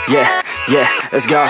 Yeah, let's go.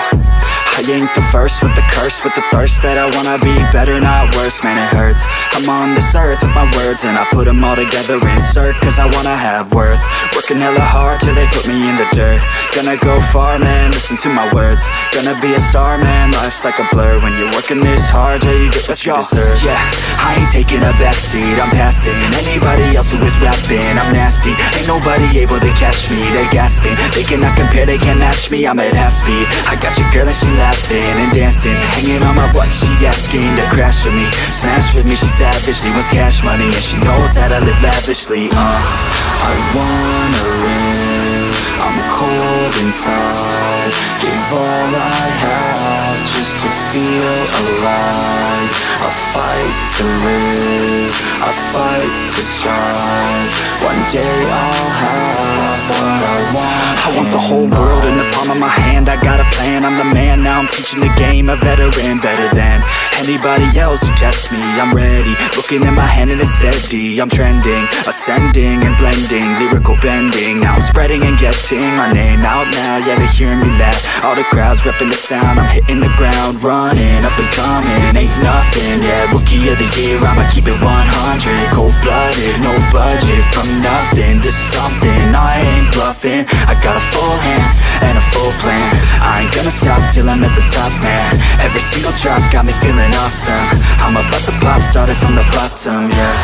I ain't the first with the curse, with the thirst that I wanna be better, not worse, man it hurts. I'm on this earth with my words and I put them all together, insert, cause I wanna have worth. Working hella hard till they put me in the dirt. Gonna go far, man, listen to my words. Gonna be a star, man, life's like a blur. When you're working this hard till you get what you deserve. Yeah, I ain't taking a backseat, I'm passing anybody else who is rapping. I'm nasty, ain't nobody able to catch me. They gasping, they cannot compare, they can't match me. I'm at half speed, I got your girl and she laughing and dancing, hanging on my butt, she asking to crash with me, smash with me, she savage, she wants cash money, and she knows that I live lavishly. I wanna live, I'm cold inside, give all I have just to feel alive. I fight to live, I fight to strive, one day I'll have what I want. I want the whole world in the palm of my hand, I got a plan, I'm the man, now I'm teaching the game, a veteran, better than anybody else who tests me. I'm ready, looking at my hand and it's steady, I'm trending, ascending and blending, lyrical bending, now I'm spreading and getting my name out now, yeah they hearing me laugh, all the crowds repping the sound, I'm hitting the ground, running, up and coming, ain't nothing, yeah, rookie of the year, I'ma keep it 100, cold-blooded, no budget, from nothing to something, I ain't bluffing, I got a full hand and a full plan, I ain't gonna stop till I'm at the top, man, every single drop got me feeling awesome, I'm about to pop, started from the bottom, yeah,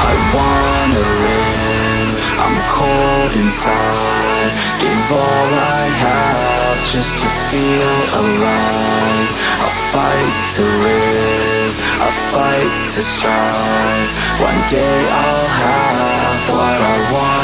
I wanna live, I'm cold inside, give all I have just to feel alive, I fight to live, I fight to strive, one day I'll have what I want.